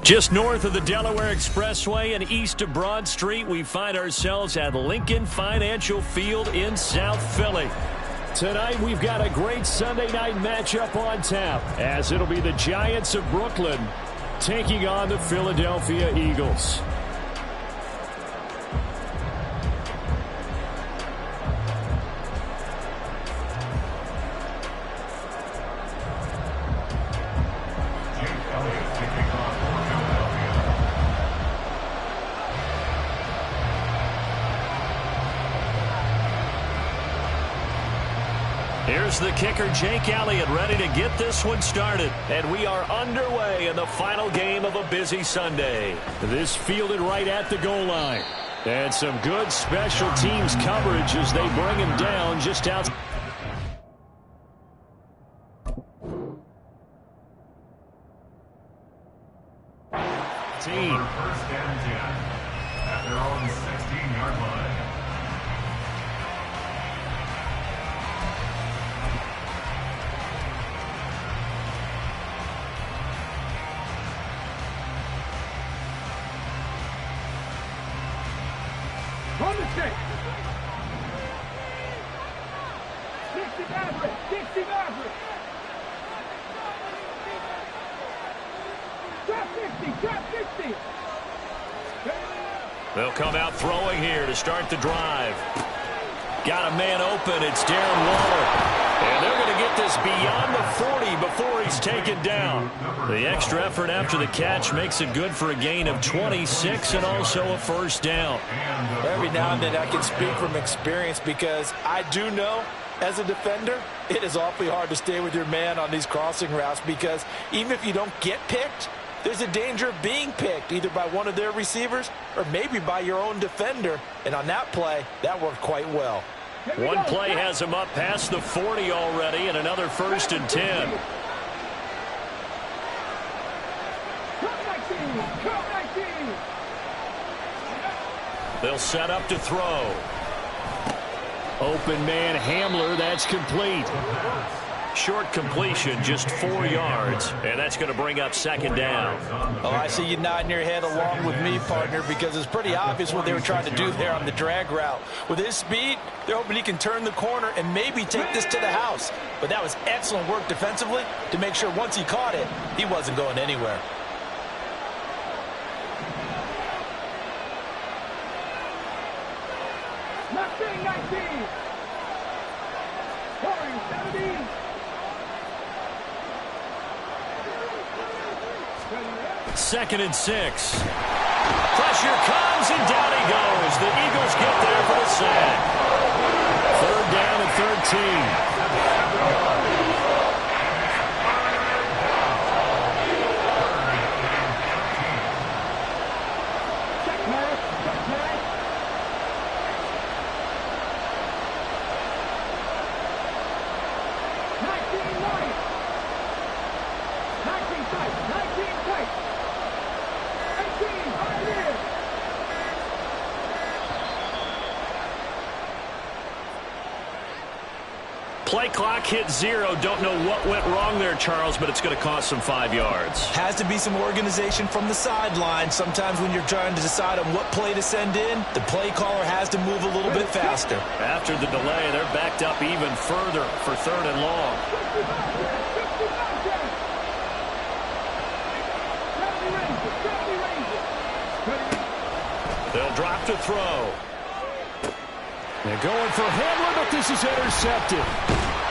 Just north of the Delaware Expressway and east of Broad Street, we find ourselves at Lincoln Financial Field in South Philly. Tonight, we've got a great Sunday night matchup on tap, as it'll be the Giants of Brooklyn taking on the Philadelphia Eagles. Here's the kicker, Jake Elliott, ready to get this one started. And we are underway in the final game of a busy Sunday. This fielded right at the goal line. And some good special teams coverage as they bring him down just out. Team. First and 10 at their own 16-yard line. On the stick. 60 Maverick. 60 Maverick. Trap 60. Trap 60. They'll come out throwing here to start the drive. Got a man open. It's Darren Waller. And they're going to get this beyond the 40 before he's taken down. The extra effort after the catch makes it good for a gain of 26 and also a first down. Every now and then I can speak from experience because I do know as a defender it is awfully hard to stay with your man on these crossing routes because even if you don't get picked, there's a danger of being picked either by one of their receivers or maybe by your own defender. And on that play, that worked quite well. One play has him up past the 40 already and another first and 10. They'll set up to throw. Open man Hamler, that's complete. Short completion, just 4 yards, and that's going to bring up second down. Oh, I see you nodding your head along with me, partner, because it's pretty obvious what they were trying to do there on the drag route. With his speed, they're hoping he can turn the corner and maybe take this to the house. But that was excellent work defensively to make sure once he caught it, he wasn't going anywhere. Second and 6. Pressure comes, and down he goes. The Eagles get there for the sack. Third down and 13. Play clock hit 0. Don't know what went wrong there, Charles, but it's going to cost them 5 yards. Has to be some organization from the sideline. Sometimes when you're trying to decide on what play to send in, the play caller has to move a little bit faster. After the delay, they're backed up even further for third and long. They'll drop to throw. They're going for Hamler, but this is intercepted.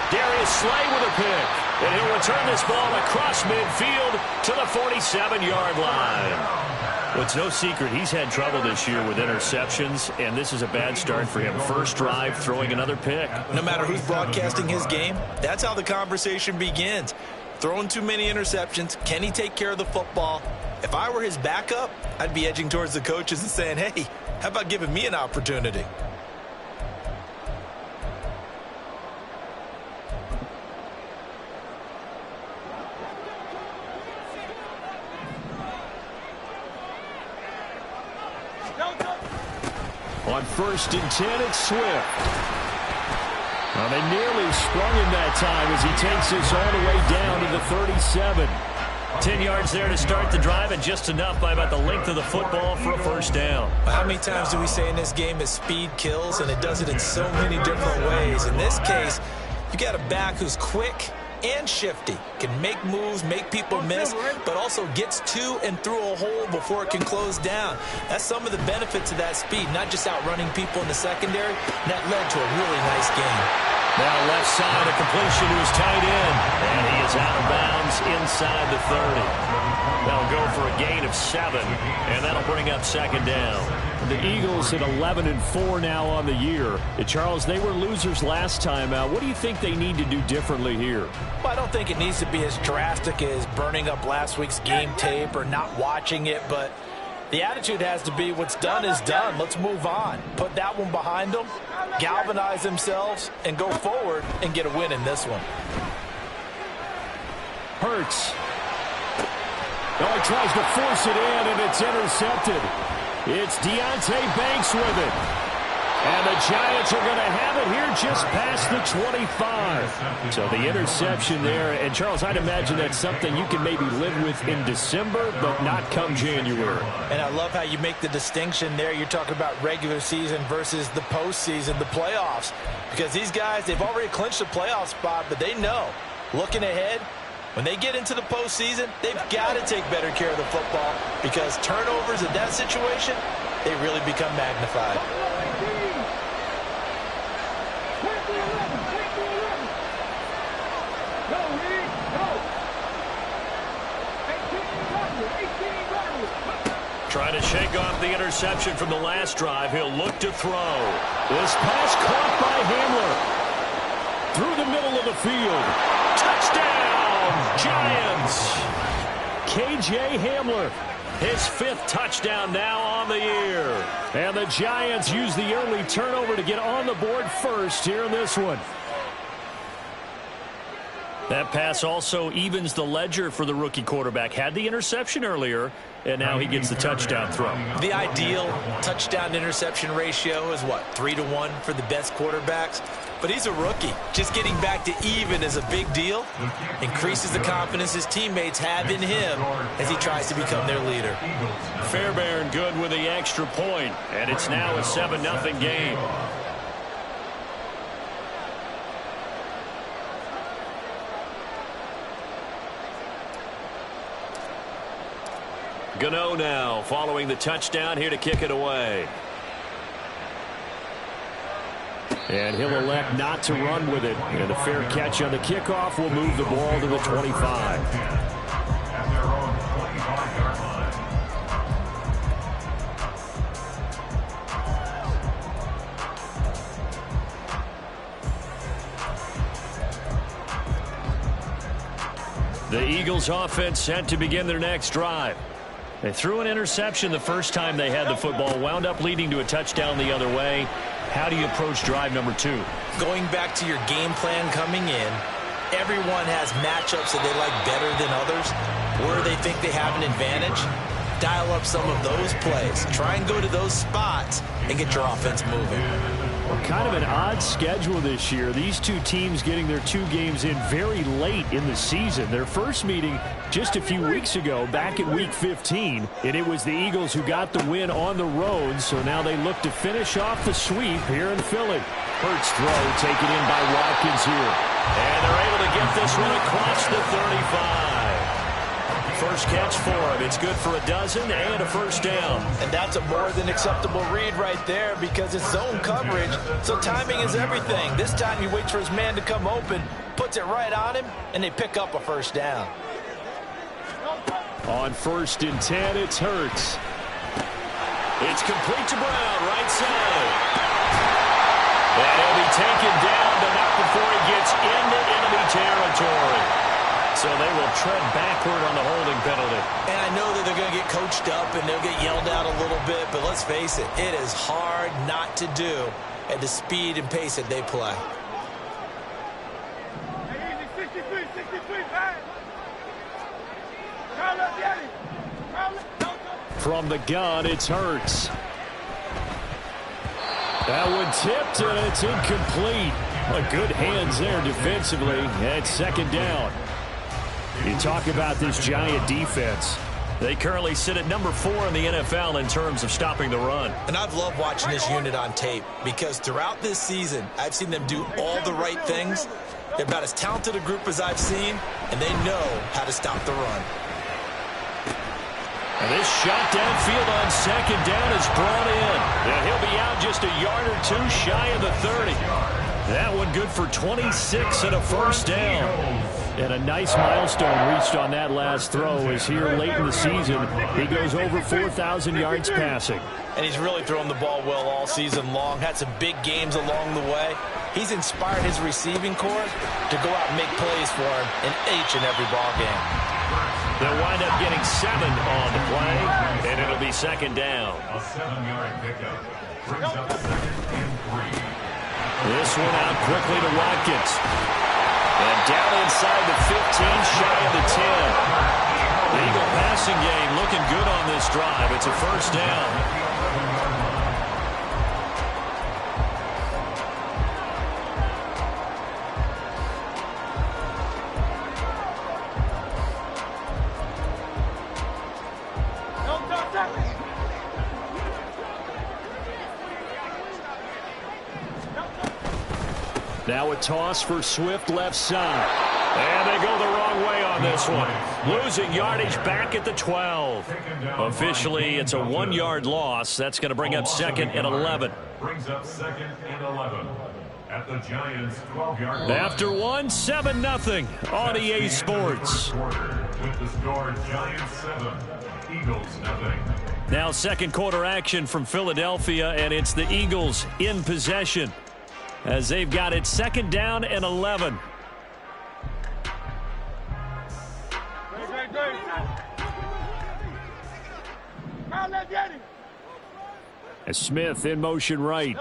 Darius Slay with a pick. And he'll return this ball across midfield to the 47-yard line. Well, it's no secret he's had trouble this year with interceptions, and this is a bad start for him. First drive, throwing another pick. No matter who's broadcasting his game, that's how the conversation begins. Throwing too many interceptions, can he take care of the football? If I were his backup, I'd be edging towards the coaches and saying, hey, how about giving me an opportunity? On first and 10, it's Swift. Well, they nearly sprung him that time as he takes this all the way down to the 37. 10 yards there to start the drive, and just enough by about the length of the football for a first down. How many times do we say in this game that speed kills, and it does it in so many different ways? In this case, you got a back who's quick and shifty, can make moves, make people miss, but also gets to and through a hole before it can close down. That's some of the benefits of that speed, not just outrunning people in the secondary. That led to a really nice game. Now left side, a completion to his tight end, and he is out of bounds inside the 30. They'll go for a gain of 7, and that'll bring up second down. The Eagles at 11-4 now on the year. Charles, they were losers last time out. What do you think they need to do differently here? Well, I don't think it needs to be as drastic as burning up last week's game tape or not watching it, but the attitude has to be what's done is done. Let's move on. Put that one behind them, galvanize themselves, and go forward and get a win in this one. Hurts. Oh, he tries to force it in, and it's intercepted. It's Deonte Banks with it. And the Giants are going to have it here just past the 25. So the interception there. And, Charles, I'd imagine that's something you can maybe live with in December, but not come January. And I love how you make the distinction there. You're talking about regular season versus the postseason, the playoffs. Because these guys, they've already clinched a playoff spot, but they know, looking ahead, when they get into the postseason, they've got to take better care of the football because turnovers in that situation, they really become magnified. Trying to shake off the interception from the last drive. He'll look to throw. This pass caught by Hamler. Through the middle of the field. Touchdown, Giants. K.J. Hamler. His 5th touchdown now on the year. And the Giants use the early turnover to get on the board first here in this one. That pass also evens the ledger for the rookie quarterback. Had the interception earlier, and now he gets the touchdown throw. The ideal touchdown-interception ratio is, what, 3-to-1 for the best quarterbacks? But he's a rookie. Just getting back to even is a big deal. Increases the confidence his teammates have in him as he tries to become their leader. Fairbairn good with the extra point, and it's now a 7-0 game. Gano now following the touchdown here to kick it away. And he'll elect not to run with it. And a fair catch on the kickoff will move the ball to the 25. At their own 25-yard line. The Eagles offense set to begin their next drive. They threw an interception the first time they had the football, wound up leading to a touchdown the other way. How do you approach drive number 2? Going back to your game plan coming in, everyone has matchups that they like better than others. Where they think they have an advantage, dial up some of those plays. Try and go to those spots and get your offense moving. Well, kind of an odd schedule this year. These two teams getting their 2 games in very late in the season. Their first meeting just a few weeks ago, back in Week 15, and it was the Eagles who got the win on the road, so now they look to finish off the sweep here in Philly. Hurts throw taken in by Watkins here. And they're able to get this one across the 35. First catch for him. It's good for a dozen and a first down. And that's a more than acceptable read right there because it's zone coverage, so timing is everything. This time he waits for his man to come open, puts it right on him, and they pick up a first down. On 1st and 10, it's Hurts. It's complete to Brown, right side. And he'll be taken down, but not before he gets into enemy territory. So they will tread backward on the holding penalty. And I know that they're going to get coached up and they'll get yelled out a little bit, but let's face it, it is hard not to do at the speed and pace that they play. From the gun, it's Hurts. That one tipped, and it's incomplete. Good hands there defensively. And it's second down. You talk about this Giant defense. They currently sit at number 4 in the NFL in terms of stopping the run. And I've loved watching this unit on tape because throughout this season, I've seen them do all the right things. They're about as talented a group as I've seen, and they know how to stop the run. And this shot downfield on second down is brought in. And he'll be out just a yard or two shy of the 30. That one good for 26 and a first down. And a nice milestone reached on that last throw as here late in the season, he goes over 4,000 yards passing. And he's really thrown the ball well all season long. Had some big games along the way. He's inspired his receiving corps to go out and make plays for him in each and every ball game. They'll wind up getting 7 on the play, and it'll be second down. A 7-yard pickup brings up second and 3. This one out quickly to Watkins. And down inside the 15, shy of the 10. The Eagle passing game looking good on this drive. It's a first down. Now a toss for Swift left side. And they go the wrong way on this one. Losing yardage back at the 12. Officially, it's a 1-yard loss. That's going to bring up second and 11. Brings up second and 11 at the Giants' 12-yard line. After 7-0 on EA Sports. With the score, Giants 7, Eagles 0. Now second quarter action from Philadelphia, and it's the Eagles in possession as they've got it second down and 11. As Smith in motion right.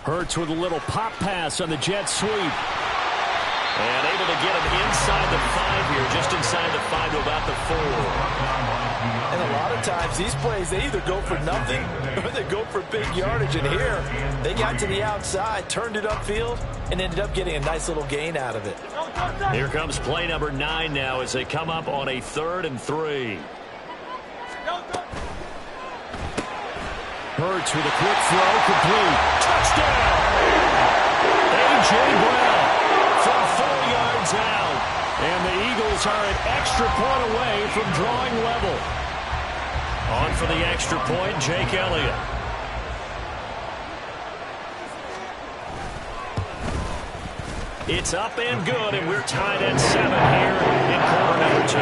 Hurts with a little pop pass on the jet sweep. And able to get him inside the 5 here, just inside the 5 to about the 4. And a lot of times these plays, they either go for nothing or they go for big yardage. And here, they got to the outside, turned it upfield, and ended up getting a nice little gain out of it. Here comes play number 9 now as they come up on a 3rd and 3. Hurts with a quick throw, complete. Touchdown! A.J. Brown from 4 yards out. And the Eagles are an extra point away from drawing level. On for the extra point, Jake Elliott. It's up and good, and we're tied at 7 here in quarter number 2.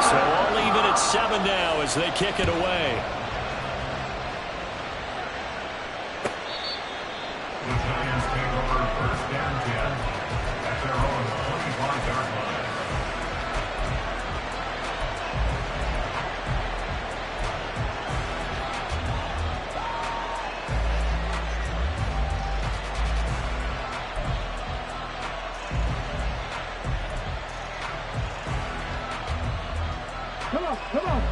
So all even at 7 now as they kick it away. The Giants take over first down 10 at their own 25-yard line.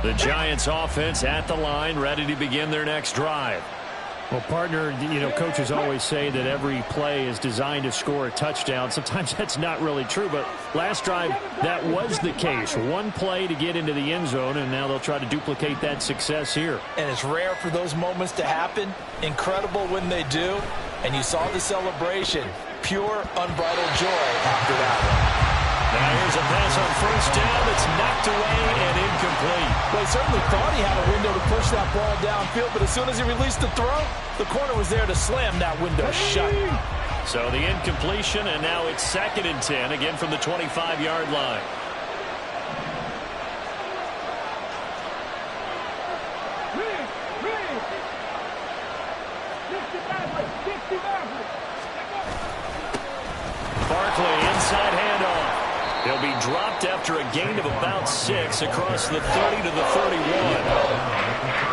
The Giants offense at the line, ready to begin their next drive. Well, partner, coaches always say that every play is designed to score a touchdown. Sometimes that's not really true, but last drive, that was the case. One play to get into the end zone, and now they'll try to duplicate that success here. And it's rare for those moments to happen. Incredible when they do. And you saw the celebration. Pure, unbridled joy after that one. Now here's a pass on first down that's knocked away and incomplete. Well, he certainly thought he had a window to push that ball downfield, but as soon as he released the throw, the corner was there to slam that window shut. So the incompletion, and now it's 2nd and 10, again from the 25-yard line. Barkley inside handoff. He'll be dropped after a gain of about 6 across the 30 to the 31.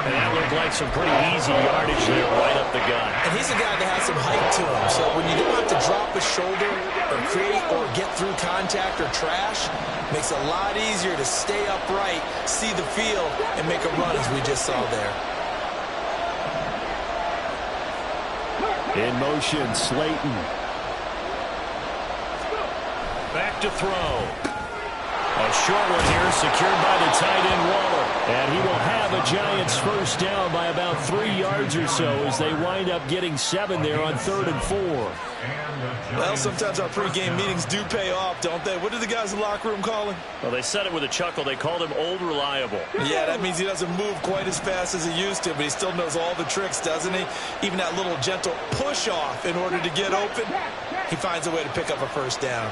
And that looked like some pretty easy yardage there right up the gut. And he's a guy that has some height to him. So when you don't have to drop a shoulder or create or get through contact or trash, makes it a lot easier to stay upright, see the field, and make a run as we just saw there. In motion, Slayton. Back to throw. A short one here, secured by the tight end Waller. And he will have a Giants first down by about 3 yards or so as they wind up getting 7 there on 3rd and 4. Well, sometimes our pregame meetings do pay off, don't they? What do the guys in the locker room call him? Well, they said it with a chuckle. They called him Old Reliable. Yeah, that means he doesn't move quite as fast as he used to, but he still knows all the tricks, doesn't he? Even that little gentle push-off in order to get open, he finds a way to pick up a first down.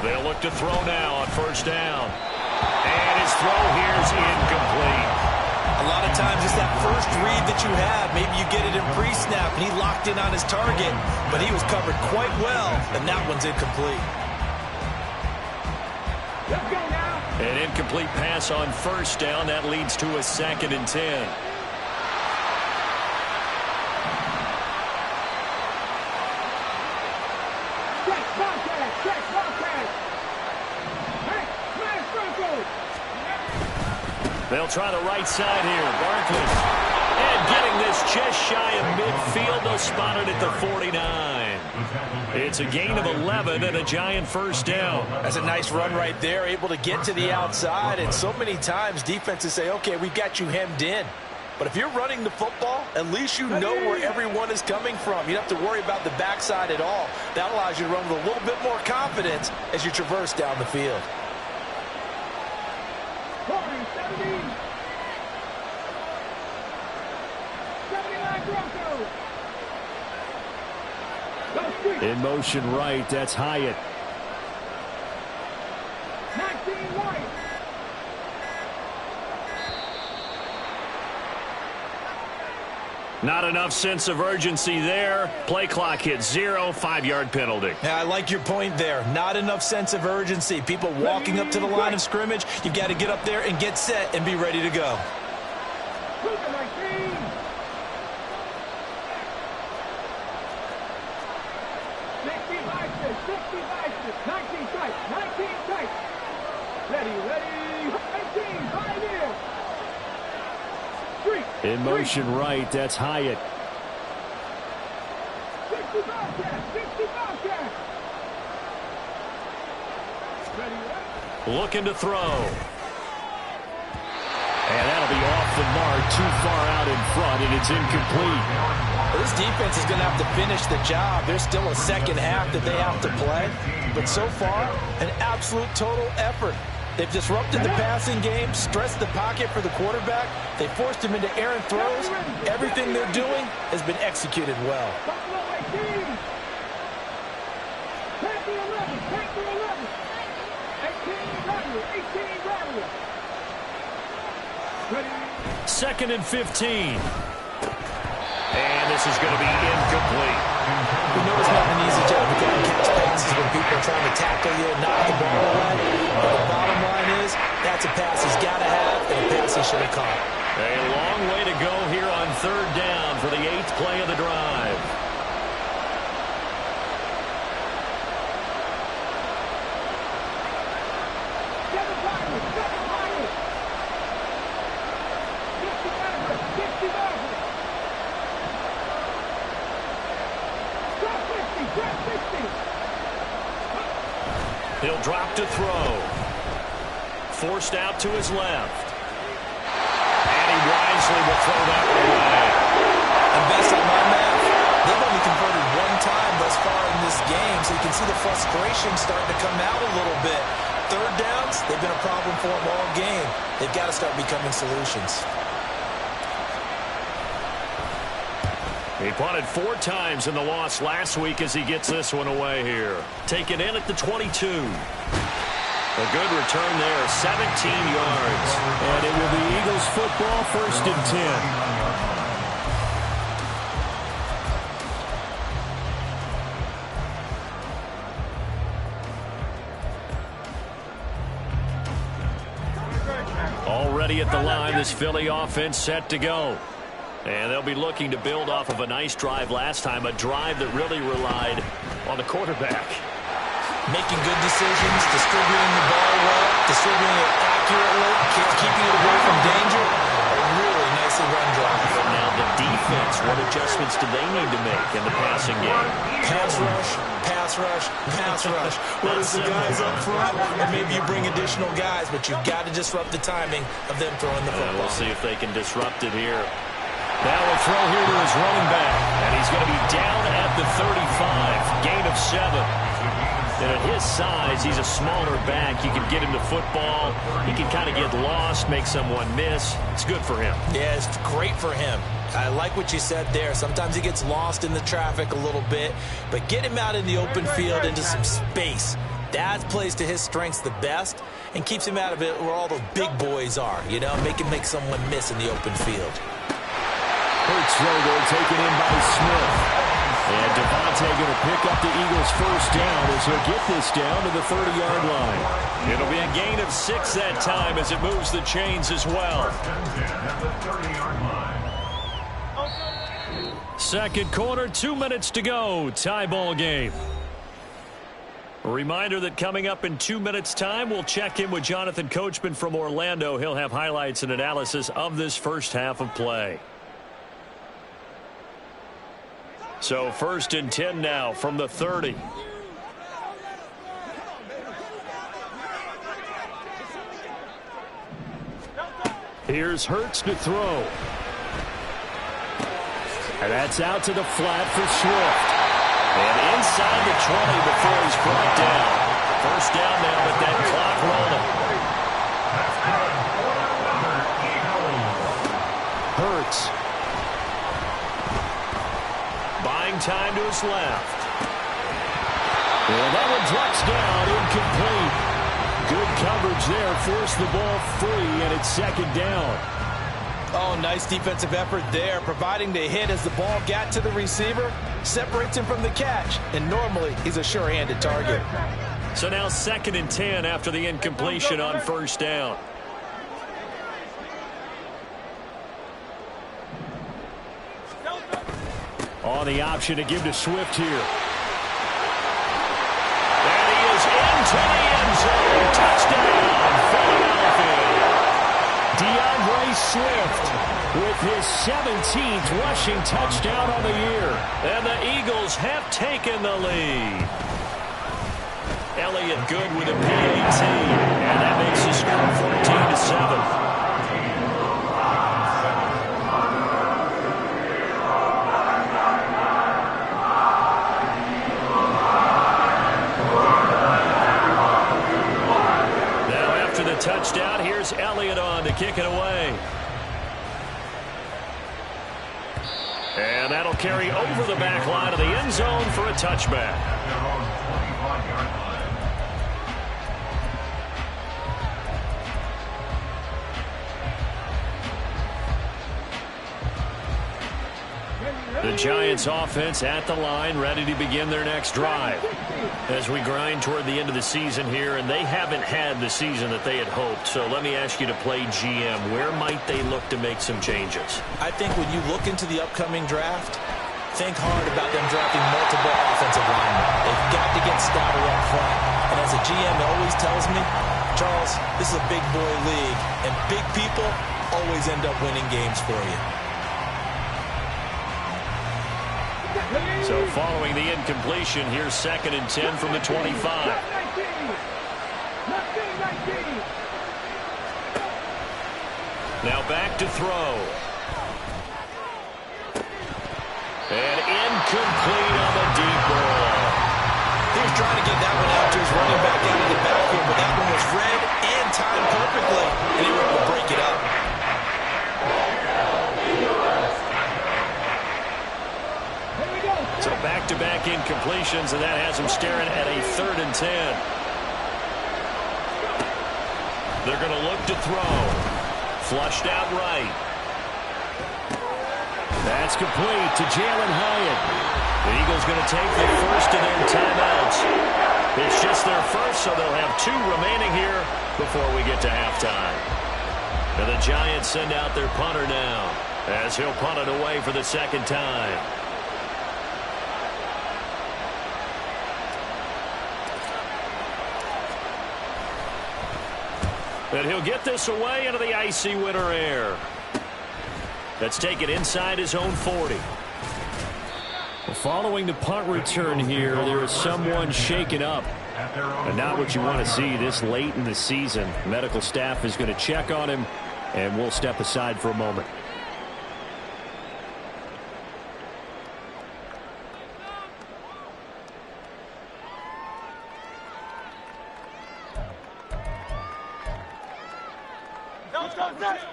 They'll look to throw now on first down. And his throw here is incomplete. A lot of times it's that first read that you have. Maybe you get it in pre-snap, and he locked in on his target, but he was covered quite well, and that one's incomplete. Let's go now. An incomplete pass on first down. That leads to a 2nd and 10. They'll try the right side here. Barkley. And getting this just shy of midfield. They'll spot it at the 49. It's a gain of 11 and a Giant first down. That's a nice run right there, able to get to the outside. And so many times defenses say, okay, we've got you hemmed in. But if you're running the football, at least you know where everyone is coming from. You don't have to worry about the backside at all. That allows you to run with a little bit more confidence as you traverse down the field. In motion right, that's Hyatt. 19 White. Not enough sense of urgency there. Play clock hits 0, 5-yard penalty. Yeah, I like your point there. Not enough sense of urgency. People walking up to the line of scrimmage, you've got to get up there and get set and be ready to go. In motion right, that's Hyatt. 60 Bobcat. Looking to throw. And that'll be off the mark, too far out in front, and it's incomplete. This defense is going to have to finish the job. There's still a second half that they have to play. But so far, an absolute total effort. They've disrupted the passing game, stressed the pocket for the quarterback. They forced him into errant throws. Everything they're doing has been executed well. Second and 15. And this is going to be incomplete. You know it's not an easy job to get and catch passes when people are trying to tackle you and knock the ball away. But the bottom line is, that's a pass he's got to have and a pass he should have caught. A long way to go here on third down for the 8th play of the drive. He'll drop to throw. Forced out to his left. And he wisely will throw that one away. And best on my math, they've only converted one time thus far in this game, so you can see the frustration starting to come out a little bit. Third downs, they've been a problem for them all game. They've got to start becoming solutions. He punted 4 times in the loss last week as he gets this one away here. Taken in at the 22. A good return there, 17 yards. And it will be Eagles football, 1st and 10. Already at the line, this Philly offense set to go. And they'll be looking to build off of a nice drive last time, a drive that really relied on the quarterback. making good decisions, distributing the ball well, distributing it accurately, keeping it away from danger. A really nicely run drive. Now the defense, what adjustments do they need to make in the passing game? Pass rush, pass rush, pass rush. Whether it's the guys up front or maybe you bring additional guys, but you've got to disrupt the timing of them throwing the football. We'll see if they can disrupt it here. Now a throw here to his running back, and he's going to be down at the 35, gain of 7. And at his size, he's a smaller back. You can get him to football. He can kind of get lost, make someone miss. It's good for him. Yeah, it's great for him. I like what you said there. Sometimes he gets lost in the traffic a little bit, but get him out in the open field into some space. That plays to his strengths the best and keeps him out of it where all those big boys are, you know, make him make someone miss in the open field. Hurts throw there, taken in by Smith. And Devontae going to pick up the Eagles' first down as he'll get this down to the 30-yard line. It'll be a gain of 6 that time as it moves the chains as well. Second quarter, 2 minutes to go. Tie ball game. A reminder that coming up in 2 minutes' time, we'll check in with Jonathan Coachman from Orlando. He'll have highlights and analysis of this first half of play. So 1st and 10 now from the 30. Here's Hurts to throw. And that's out to the flat for Swift. And inside the 20 before he's brought down. First down now, but that clock rolling. Hurts. Buying time to his left. And that one drops down, incomplete. Good coverage there, forced the ball free, and it's second down. Oh, nice defensive effort there, providing the hit as the ball got to the receiver, separates him from the catch, and normally he's a sure-handed target. So now 2nd and 10 after the incompletion on first down. On the option to give to Swift here. And he is into the end zone. Touchdown, Philadelphia. DeAndre Swift with his 17th rushing touchdown on the year. And the Eagles have taken the lead. Elliott good with a PAT. And that makes the score 14-7. Touchdown. Here's Elliott on to kick it away. And that'll carry over the back line of the end zone for a touchback. The Giants offense at the line, ready to begin their next drive. As we grind toward the end of the season here, and they haven't had the season that they had hoped. So let me ask you to play GM. Where might they look to make some changes? I think when you look into the upcoming draft, think hard about them drafting multiple offensive linemen. They've got to get stouter up front. And as a GM always tells me, Charles, this is a big boy league, and big people always end up winning games for you. So following the incompletion, here's 2nd and 10 from the 25. Now back to throw. And incomplete on the deep ball. He was trying to get that one out to his running back out of the backfield, but that one was read and timed perfectly, and he was able to break it up. So back-to-back incompletions, and that has him staring at a 3rd and 10. They're going to look to throw. Flushed out right. That's complete to Jalen Hyatt. The Eagles going to take the first of their timeouts. It's just their first, so they'll have 2 remaining here before we get to halftime. And the Giants send out their punter now as he'll punt it away for the 2nd time. And he'll get this away into the icy winter air. That's taken inside his own 40. Well, following the punt return here, there is someone shaken up. And not what you want to see this late in the season. Medical staff is going to check on him, and we'll step aside for a moment.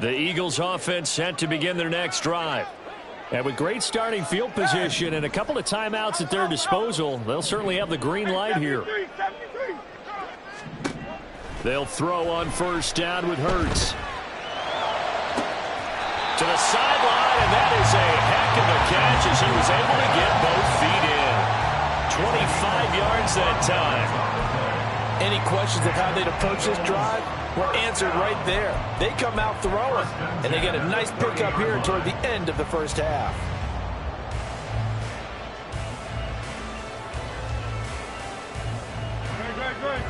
The Eagles offense set to begin their next drive. And with great starting field position and a couple of timeouts at their disposal, they'll certainly have the green light here. They'll throw on first down with Hurts. To the sideline, and that is a heck of a catch as he was able to get both feet in. 25 yards that time. Any questions of how they'd approach this drive were answered right there. They come out throwing, and they get a nice pickup here toward the end of the first half.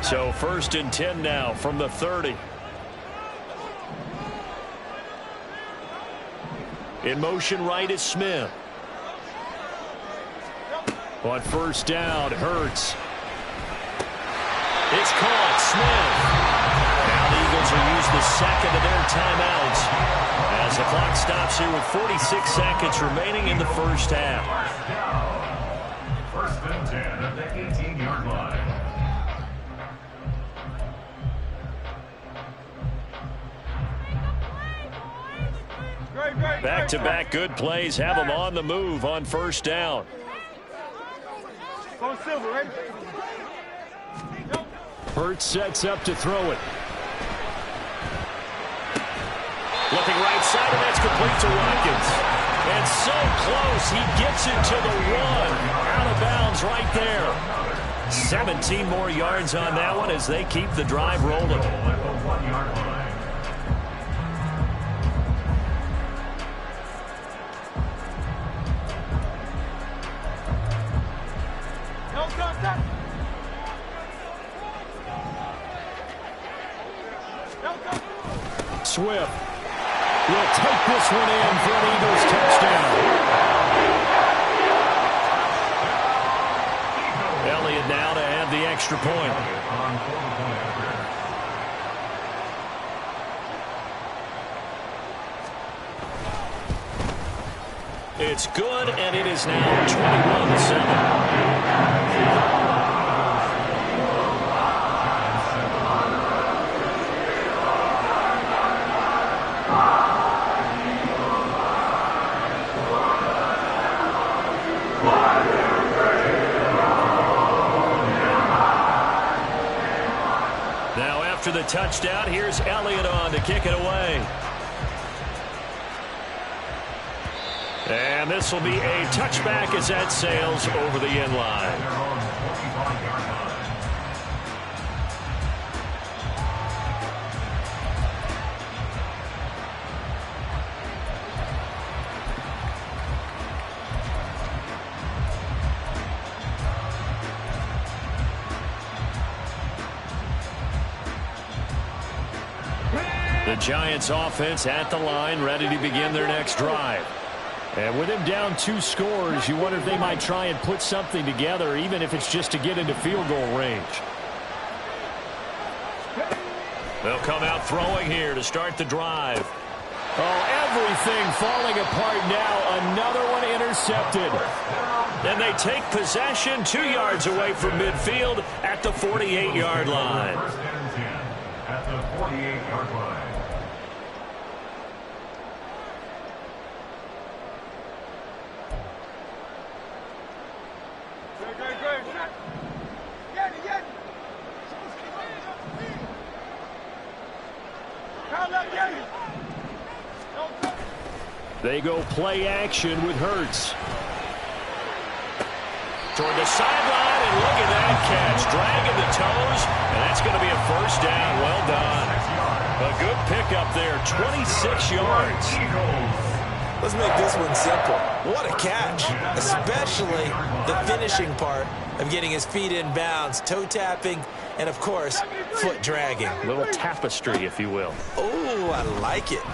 So 1st and 10 now from the 30. In motion right is Smith. On first down, Hurts. It's caught, Smith. Now the Eagles will use the second of their timeouts as the clock stops here with 46 seconds remaining in the first half. 1st and 10 at the 18-yard line. Back-to-back good plays have them on the move on first down. Hurts sets up to throw it. Looking right side, and that's complete to Watkins. And so close, he gets it to the 1. Out of bounds right there. 17 more yards on that one as they keep the drive rolling. Swift will take this one in for an Eagles touchdown. Elliott now to add the extra point. It's good, and it is now 21-7. The touchdown. Here's Elliott on to kick it away. And this will be a touchback as that sails over the end line. The Giants offense at the line, ready to begin their next drive. And with him down 2 scores, you wonder if they might try and put something together, even if it's just to get into field goal range. They'll come out throwing here to start the drive. Oh, everything falling apart now. Another one intercepted. And they take possession 2 yards away from midfield at the 48-yard line. 1st and 10 at the 48-yard line. They go play action with Hurts. Toward the sideline, and look at that catch. Dragging the toes, and that's going to be a first down. Well done. A good pickup there, 26 yards. Let's make this one simple. What a catch, especially the finishing part of getting his feet in bounds, toe tapping, and of course, foot dragging. A little tapestry, if you will. Oh, I like it.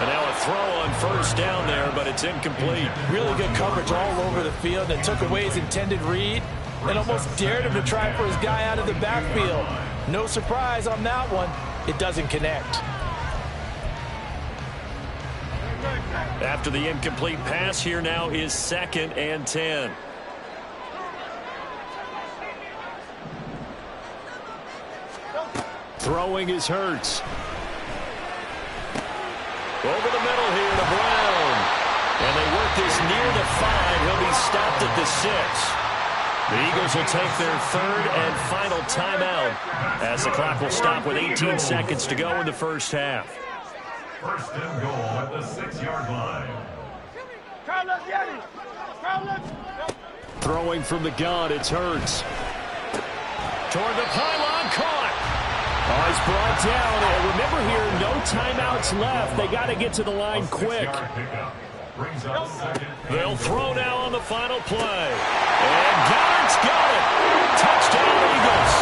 And now a throw on first down there, but it's incomplete. Really good coverage all over the field and took away his intended read and almost dared him to try for his guy out of the backfield. No surprise on that one. It doesn't connect. After the incomplete pass, here now is 2nd and 10. Throwing is Hurts. Over the middle here to Brown. And they work this near the 5. He'll be stopped at the 6. The Eagles will take their 3rd and final timeout as the clock will stop with 18 seconds to go in the first half. 1st and goal at the 6-yard line. Throwing from the gun, it's Hurts. Toward the pylon, caught. Oh, he's brought down. And remember here, no timeouts left. They got to get to the line quick. They'll throw now on the final play. And Goddard's got it. Touchdown, Eagles.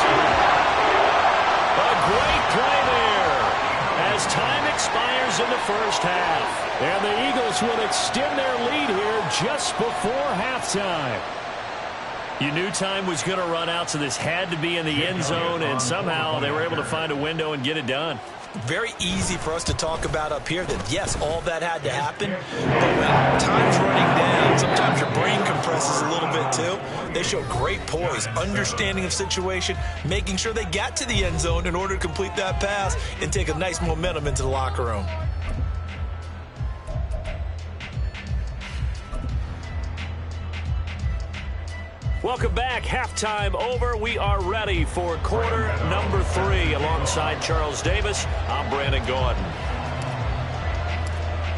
A great play there as time expires in the first half. And the Eagles will extend their lead here just before halftime. You knew time was going to run out, so this had to be in the end zone, and somehow they were able to find a window and get it done. Very easy for us to talk about up here that, yes, all that had to happen. But when time's running down, sometimes your brain compresses a little bit too. They show great poise, understanding of situation, making sure they got to the end zone in order to complete that pass and take a nice momentum into the locker room. Welcome back. Halftime over. We are ready for quarter number 3. Alongside Charles Davis, I'm Brandon Gordon.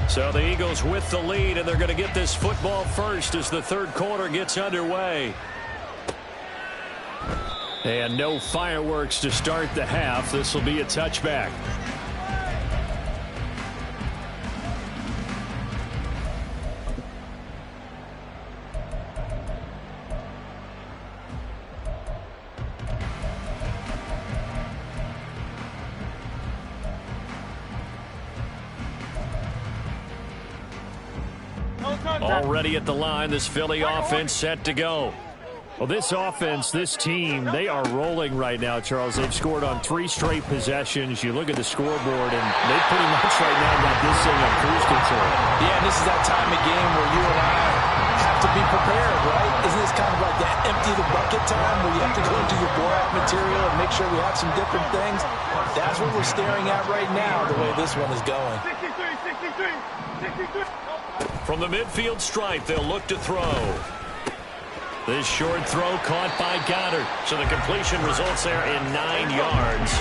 So the Eagles with the lead, and they're going to get this football first as the 3rd quarter gets underway. And no fireworks to start the half. This will be a touchback. Already at the line, this Philly offense set to go. Well, this offense, this team, they are rolling right now, Charles. They've scored on 3 straight possessions. You look at the scoreboard, and they pretty much right now got this thing on cruise control. Yeah, and this is that time of game where you and I have to be prepared, right? Isn't this kind of like that empty the bucket time where you have to go into your blowout material and make sure we have some different things? That's what we're staring at right now, the way this one is going. 63. From the midfield stripe, they'll look to throw. This short throw caught by Goddard. So the completion results there in 9 yards.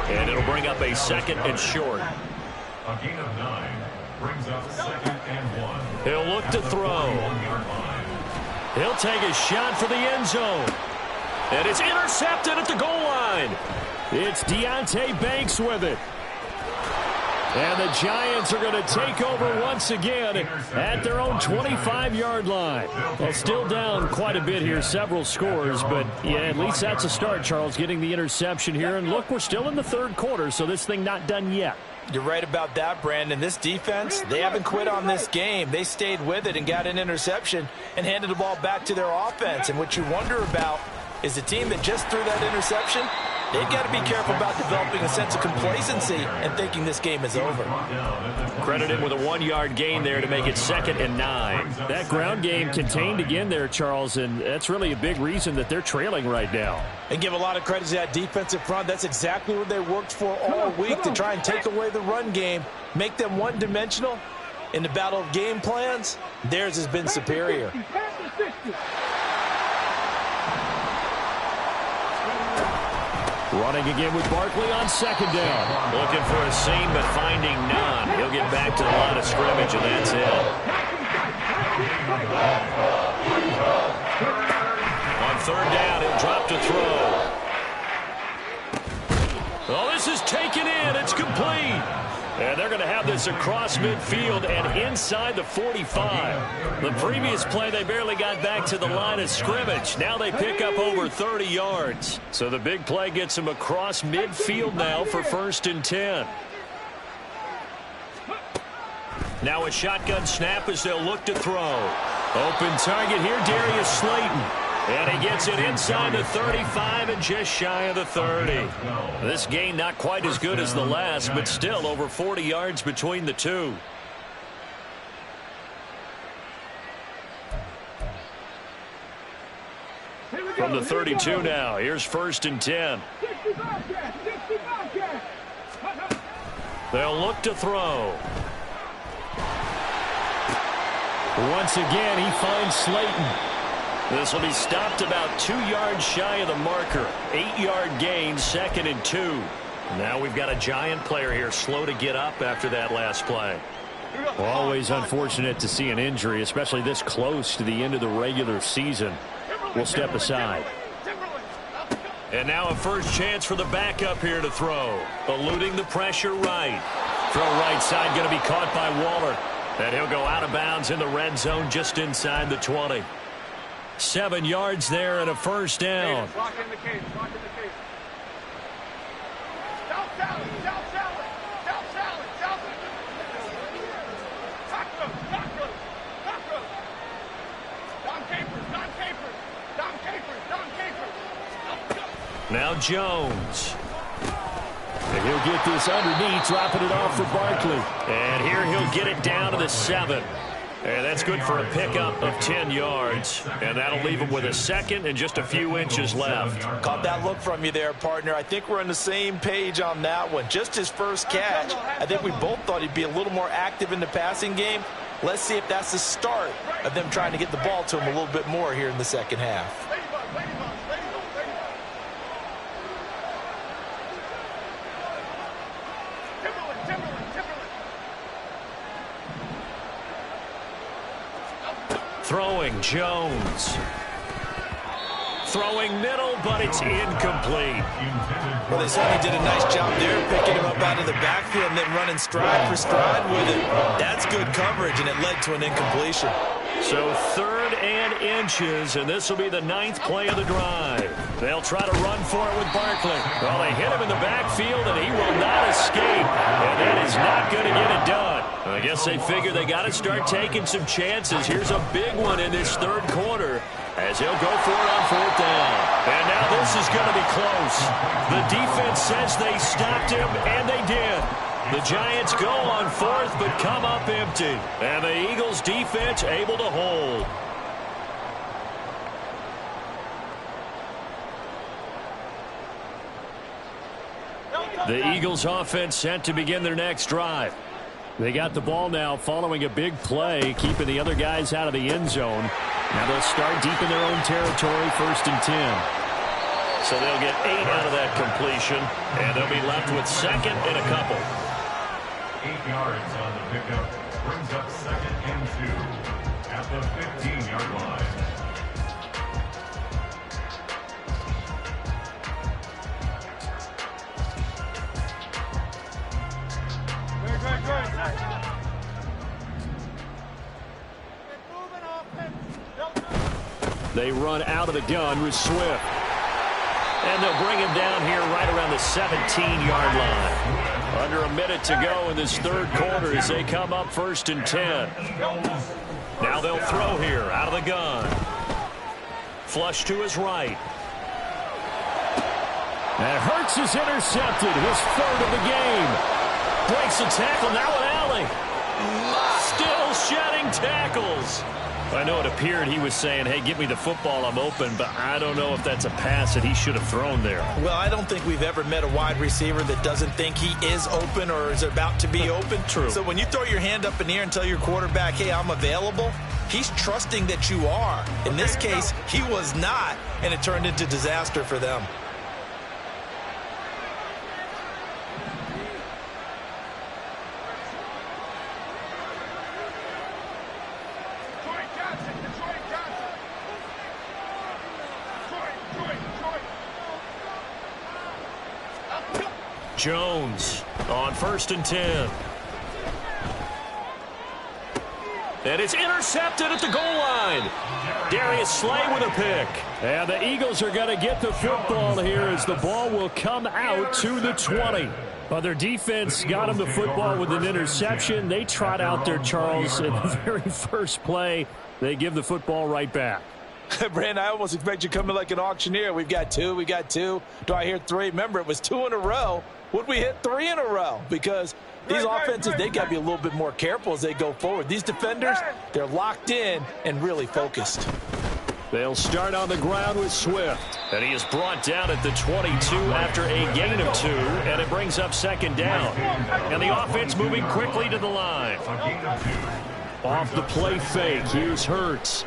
And it'll bring up a 2nd and short. A gain of 9 brings up 2nd and 1. He'll look to throw. He'll take a shot for the end zone. And it's intercepted at the goal line. It's Deonte Banks with it. And the Giants are going to take over once again at their own 25-yard line. Well, still down quite a bit here, several scores, but yeah, at least that's a start, Charles, getting the interception here. And look, we're still in the 3rd quarter, so this thing not done yet. You're right about that, Brandon. This defense, they haven't quit on this game. They stayed with it and got an interception and handed the ball back to their offense. And what you wonder about is the team that just threw that interception, they've got to be careful about developing a sense of complacency and thinking this game is over. Credited with a 1-yard gain there to make it 2nd and 9. That ground game contained again there, Charles, and that's really a big reason that they're trailing right now. And give a lot of credit to that defensive front. That's exactly what they worked for all week, to try and take away the run game, make them one-dimensional. In the battle of game plans, theirs has been superior. Running again with Barkley on 2nd down. Looking for a seam, but finding none. He'll get back to the line of scrimmage, and that's it. On 3rd down, he'll drop to throw. Oh, this is taken in. It's complete. And they're going to have this across midfield and inside the 45. The previous play, they barely got back to the line of scrimmage. Now they pick up over 30 yards. So the big play gets them across midfield now for 1st and 10. Now a shotgun snap as they'll look to throw. Open target here, Darius Slayton. And he gets it inside the 35 and just shy of the 30. This gain not quite as good as the last, but still over 40 yards between the two. From the 32 now, here's 1st and 10. They'll look to throw. Once again, he finds Slayton. This will be stopped about 2 yards shy of the marker. 8-yard gain, 2nd and 2. Now we've got a Giant player here slow to get up after that last play. Well, always unfortunate to see an injury, especially this close to the end of the regular season. We'll step aside. And now a first chance for the backup here to throw. Eluding the pressure right. Throw right side going to be caught by Waller. And he'll go out of bounds in the red zone just inside the 20. 7 yards there and a first down. Lock in the cage. Lock in the cage. South salad. South salad. South salad. South salad. Cock road. Don Capers. Don Capers. Don Capers. Don Capers. Now Jones. And he'll get this underneath, dropping it off for Barkley. And here he'll get it down to the 7. And that's good for a pickup of 10 yards. And that'll leave him with a 2nd and just a few inches left. Caught that look from you there, partner. I think we're on the same page on that one. Just his first catch. I think we both thought he'd be a little more active in the passing game. Let's see if that's the start of them trying to get the ball to him a little bit more here in the second half. Throwing Jones. Throwing middle, but it's incomplete. Well, they certainly did a nice job there, picking him up out of the backfield and then running stride for stride with it. That's good coverage, and it led to an incompletion. So 3rd and inches, and this will be the 9th play of the drive. They'll try to run for it with Barkley. Well, they hit him in the backfield, and he will not escape. And that is not going to get it done. I guess they figure they got to start taking some chances. Here's a big one in this 3rd quarter as he'll go for it on 4th down. And now this is going to be close. The defense says they stopped him, and they did. The Giants go on 4th, but come up empty. And the Eagles defense able to hold. The Eagles offense set to begin their next drive. They got the ball now following a big play, keeping the other guys out of the end zone. Now they'll start deep in their own territory, 1st and 10. So they'll get 8 out of that completion, and they'll be left with 2nd and a couple. 8 yards on the pickup brings up 2nd and 2 at the 15-yard line. They run out of the gun with Swift. And they'll bring him down here right around the 17-yard line. Under a minute to go in this 3rd quarter as they come up 1st and 10. Now they'll throw here out of the gun. Flush to his right. And Hurts is intercepted, his 3rd of the game. Breaks a tackle, now an alley. Still shedding tackles. I know it appeared he was saying, hey, give me the football, I'm open, but I don't know if that's a pass that he should have thrown there. Well, I don't think we've ever met a wide receiver that doesn't think he is open or is about to be open. True. So when you throw your hand up in the air and tell your quarterback, hey, I'm available, he's trusting that you are. In this case, he was not, and it turned into disaster for them. Jones on 1st and 10. And it's intercepted at the goal line. Darius Slay with a pick. And the Eagles are going to get the football here as the ball will come out to the 20. Well, their defense got them the football with an interception. They trot out there, Charles, in the very first play. They give the football right back. Brandon, I almost expect you to come in like an auctioneer. We've got two. Do I hear three? Remember, it was 2 in a row. Would we hit 3 in a row? Because these offenses, they got to be a little bit more careful as they go forward. These defenders, they're locked in and really focused. They'll start on the ground with Swift. And he is brought down at the 22 after a gain of 2, and it brings up second down. And the offense moving quickly to the line. Off the play fake, here's Hurts.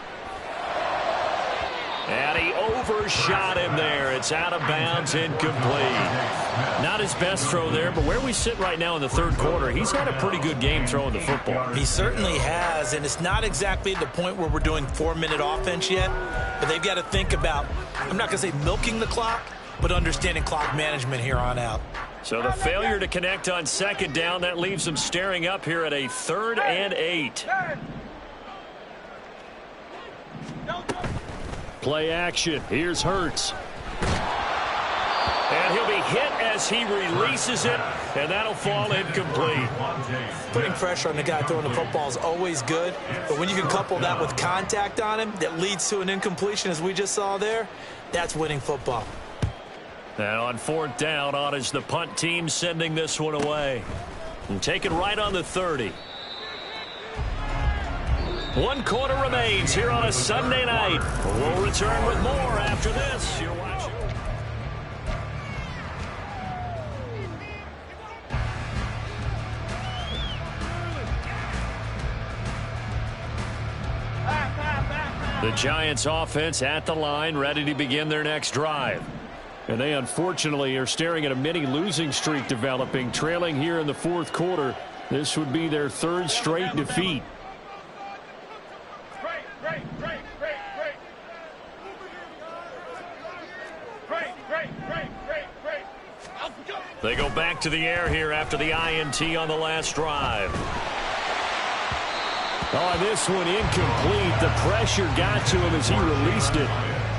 And he overshot him there. It's out of bounds, incomplete. Not his best throw there, but where we sit right now in the third quarter, he's had a pretty good game throwing the football. He certainly has, and it's not exactly the point where we're doing 4-minute offense yet, but they've got to think about, I'm not going to say milking the clock, but understanding clock management here on out. So the failure to connect on second down, that leaves them staring up here at a 3rd and 8. Play action. Here's Hurts. And he'll be hit as he releases it, and that'll fall incomplete. Putting pressure on the guy throwing the football is always good, but when you can couple that with contact on him that leads to an incompletion, as we just saw there, that's winning football. And on 4th down, on is the punt team sending this one away. And take it right on the 30. 1 quarter remains here on a Sunday night. We'll return with more after this. You're watching. The Giants offense at the line, ready to begin their next drive. And they unfortunately are staring at a mini losing streak developing, trailing here in the 4th quarter. This would be their 3rd straight defeat. They go back to the air here after the INT on the last drive. Oh, this one incomplete. The pressure got to him as he released it.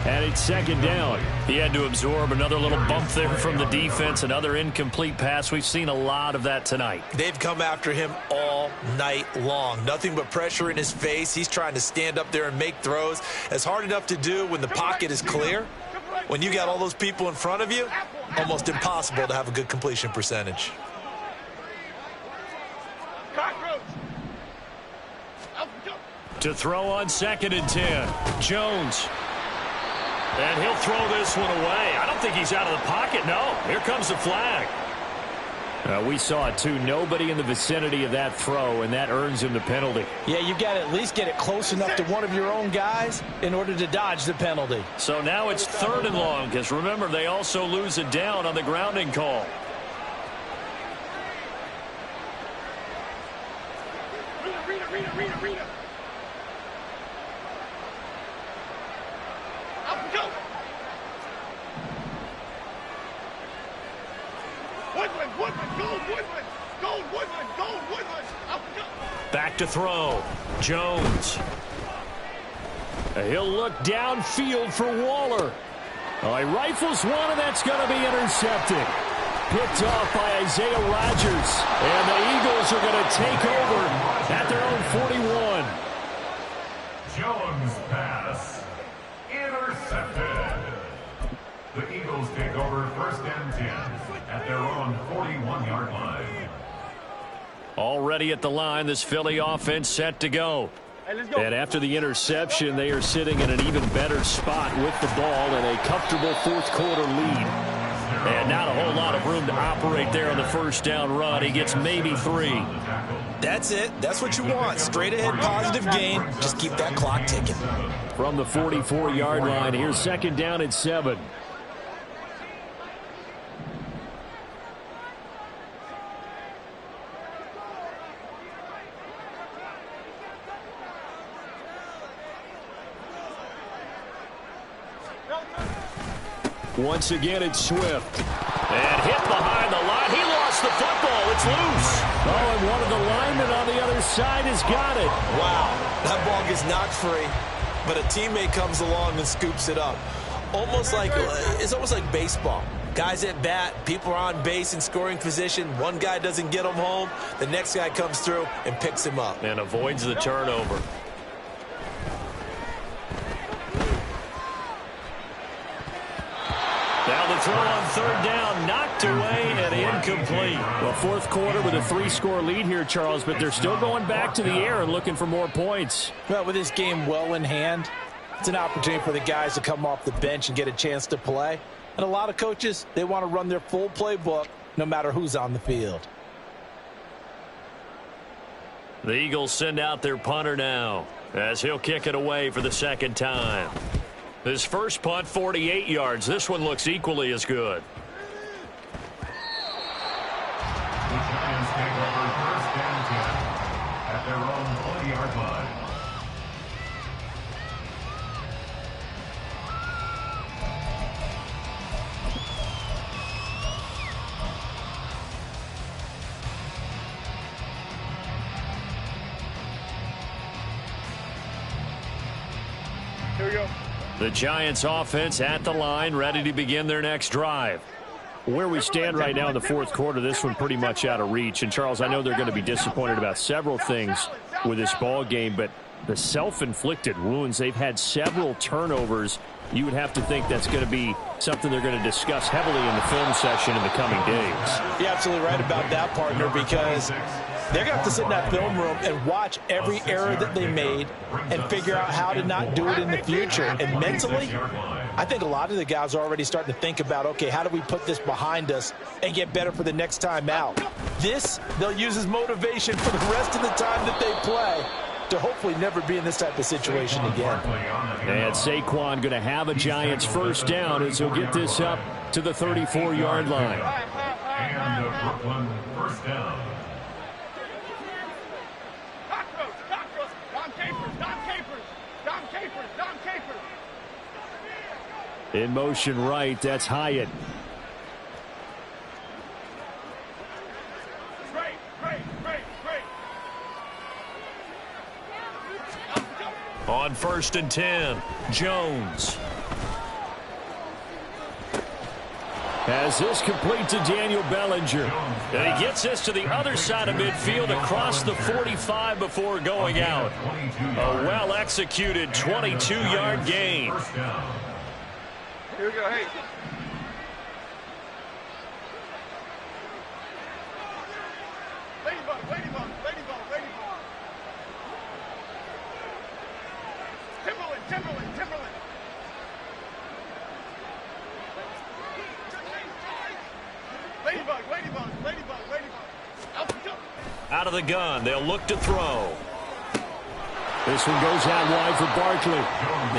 And it's second down. He had to absorb another little bump there from the defense, another incomplete pass. We've seen a lot of that tonight. They've come after him all night long. Nothing but pressure in his face. He's trying to stand up there and make throws. It's hard enough to do when the pocket is clear. When you got all those people in front of you, almost impossible to have a good completion percentage. To throw on 2nd and 10. Jones. And he'll throw this one away. I don't think he's out of the pocket. No, here comes the flag. We saw it too. Nobody in the vicinity of that throw, and that earns him the penalty. Yeah, you've got to at least get it close enough to one of your own guys in order to dodge the penalty. So now it's 3rd and long, because remember, they also lose it down on the grounding call. Rita. Up, go. Woodland. Up, go. Back to throw. Jones. He'll look downfield for Waller. Oh, he rifles one, and that's going to be intercepted. Picked off by Isaiah Rodgers. And the Eagles are going to take over at their own 41. Jones pass. Intercepted. The Eagles take over 1st and 10 at their own 41-yard line. Already at the line, this Philly offense set to go. And after the interception, they are sitting in an even better spot with the ball and a comfortable 4th quarter lead. And not a whole lot of room to operate there on the 1st down run. He gets maybe 3. That's it. That's what you want. Straight ahead positive gain. Just keep that clock ticking. From the 44-yard line, here's 2nd down and 7. Once again, it's Swift. And hit behind the line. He lost the football. it's loose. Oh, and one of the linemen on the other side has got it. Wow, that ball gets knocked free, but a teammate comes along and scoops it up. It's almost like baseball. Guys at bat, people are on base in scoring position. One guy doesn't get him home. The next guy comes through and picks him up. And avoids the turnover. Now the throw on third down, knocked away and incomplete. Well, fourth quarter with a 3-score lead here, Charles, but they're still going back to the air and looking for more points. Well, with this game well in hand, it's an opportunity for the guys to come off the bench and get a chance to play. And a lot of coaches, they want to run their full playbook no matter who's on the field. The Eagles send out their punter now as he'll kick it away for the second time. His first punt, 48 yards. This one looks equally as good. The Giants take over first and 10 at their own 20-yard line. Here we go. The Giants offense at the line, ready to begin their next drive. Where we stand right now in the fourth quarter, this one pretty much out of reach. And, Charles, I know they're going to be disappointed about several things with this ball game, but the self-inflicted wounds, they've had several turnovers. You would have to think that's going to be something they're going to discuss heavily in the film session in the coming days. You're absolutely right about that, partner, because they're going to have to sit in that film room and watch every error that they made and figure out how to not do it in the future. And mentally, I think a lot of the guys are already starting to think about, okay, how do we put this behind us and get better for the next time out? This, they'll use as motivation for the rest of the time that they play to hopefully never be in this type of situation again. And Saquon going to have a Giants first down as he'll get this up to the 34-yard line. And the Brooklyn first down. In motion right, that's Hyatt. On first and 10, Jones. As this complete to Daniel Bellinger. And he gets this to the other side of midfield across the 45 before going out. A well-executed 22-yard gain. Here we go, hey. Ladybug, ladybug, ladybug, ladybug. Timberland, Timberland, Timberland. Ladybug, ladybug, ladybug, ladybug. Out of the gun, they'll look to throw. This one goes out wide for Barkley.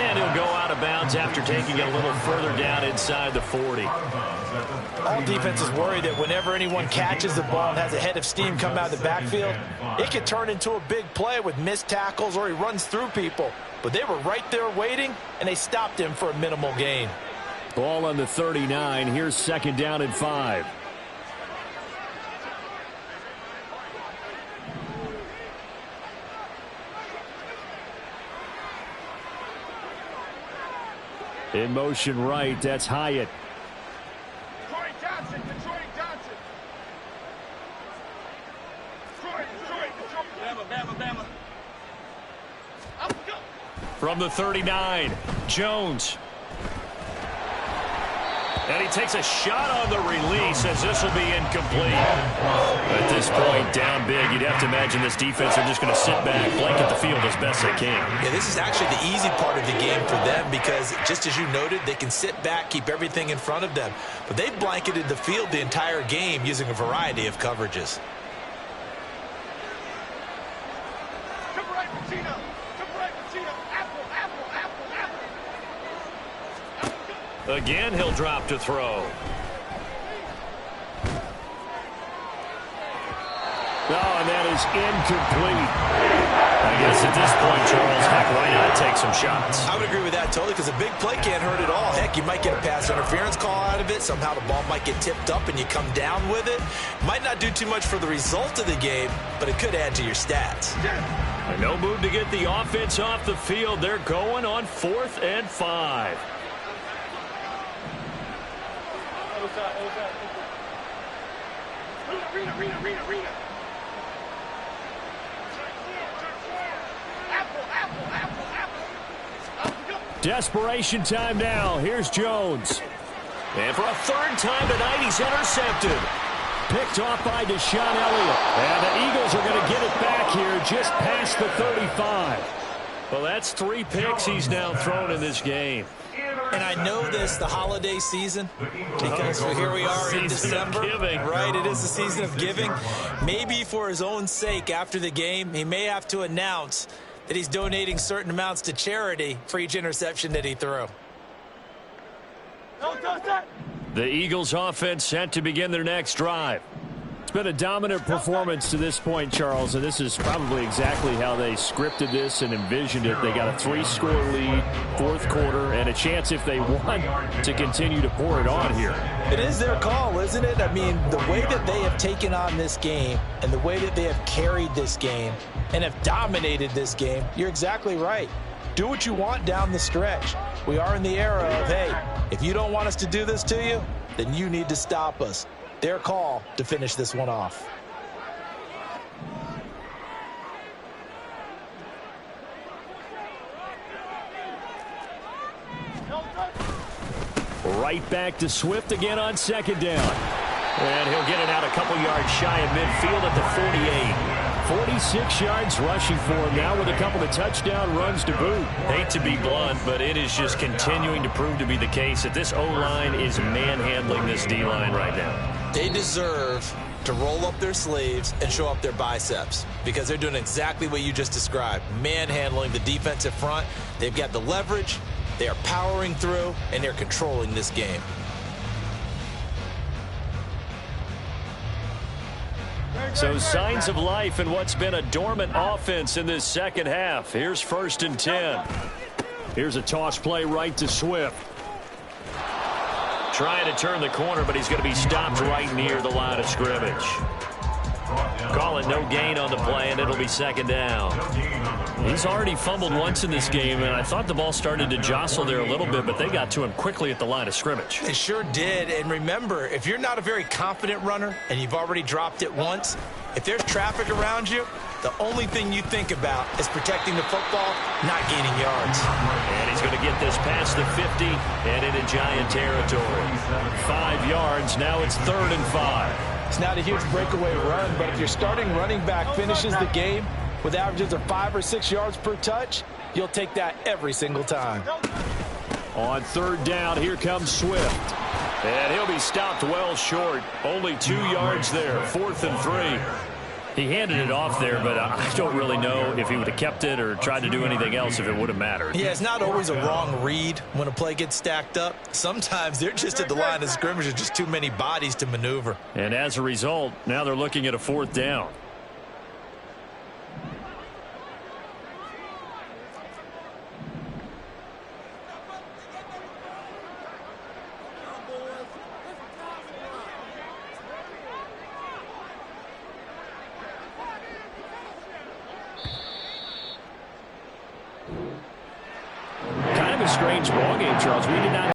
And he'll go out of bounds after taking it a little further down inside the 40. All defenses worry that whenever anyone catches the ball and has a head of steam come out of the backfield, it could turn into a big play with missed tackles or he runs through people. But they were right there waiting, and they stopped him for a minimal gain. Ball on the 39. Here's second down and 5. In motion right, that's Hyatt. Detroit Johnson, Detroit Johnson. Detroit. Bama, Bama. Up we go. From the 39, Jones. And he takes a shot on the release as this will be incomplete. At this point, down big, you'd have to imagine this defense are just going to sit back, blanket the field as best they can. Yeah, this is actually the easy part of the game for them because, just as you noted, they can sit back, keep everything in front of them. But they've blanketed the field the entire game using a variety of coverages. Triple right, Pacino. Triple right, Pacino. Apple, apple, apple, apple. Again, he'll drop to throw. Oh, and that is incomplete. I guess at this point, Charles, heck, why not take some shots? I would agree with that totally, because a big play can't hurt at all. Heck, you might get a pass interference call out of it. Somehow the ball might get tipped up and you come down with it. Might not do too much for the result of the game, but it could add to your stats. No move to get the offense off the field. They're going on 4th and 5. Rita. Desperation time now. Here's Jones. And for a 3rd time tonight, he's intercepted. Picked off by Deshaun Elliott. And the Eagles are going to get it back here just past the 35. Well, that's 3 picks he's now thrown in this game. And I know this, the holiday season, because here we are in December. Right, it is the season of giving. Maybe for his own sake, after the game, he may have to announce that he's donating certain amounts to charity for each interception that he threw. The Eagles offense set to begin their next drive. It's been a dominant performance to this point, Charles, and this is probably exactly how they scripted this and envisioned it. They got a 3-score lead, 4th quarter, and a chance, if they want, to continue to pour it on here. It is their call, isn't it? I mean, the way that they have taken on this game and the way that they have carried this game and have dominated this game, you're exactly right. Do what you want down the stretch. We are in the era of, hey, if you don't want us to do this to you, then you need to stop us. Their call to finish this one off. Right back to Swift again on 2nd down. And he'll get it out a couple yards shy of midfield at the 48. 46 yards rushing for him now with a couple of touchdown runs to boot. Hate to be blunt, but it is just continuing to prove to be the case that this O-line is manhandling this D-line right now. They deserve to roll up their sleeves and show up their biceps because they're doing exactly what you just described, manhandling the defensive front. They've got the leverage, they are powering through, and they're controlling this game. So signs of life in what's been a dormant offense in this 2nd half. Here's 1st and 10. Here's a toss play right to Swift. Trying to turn the corner, but he's going to be stopped right near the line of scrimmage. Call it no gain on the play, and it'll be 2nd down. He's already fumbled once in this game, and I thought the ball started to jostle there a little bit, but they got to him quickly at the line of scrimmage. They sure did, and remember, if you're not a very confident runner and you've already dropped it once, if there's traffic around you, the only thing you think about is protecting the football, not gaining yards. And he's going to get this past the 50 and into Giant territory. 5 yards, now it's 3rd and 5. It's not a huge breakaway run, but if your starting running back finishes the game with averages of 5 or 6 yards per touch, you'll take that every single time. On 3rd down, here comes Swift. And he'll be stopped well short. Only 2 yards there, 4th and 3. He handed it off there, but I don't really know if he would have kept it or tried to do anything else if it would have mattered. Yeah, it's not always a wrong read when a play gets stacked up. Sometimes they're just at the line of scrimmage. There's just too many bodies to maneuver. And as a result, now they're looking at a 4th down. Kind of a strange ball game, Charles. We did not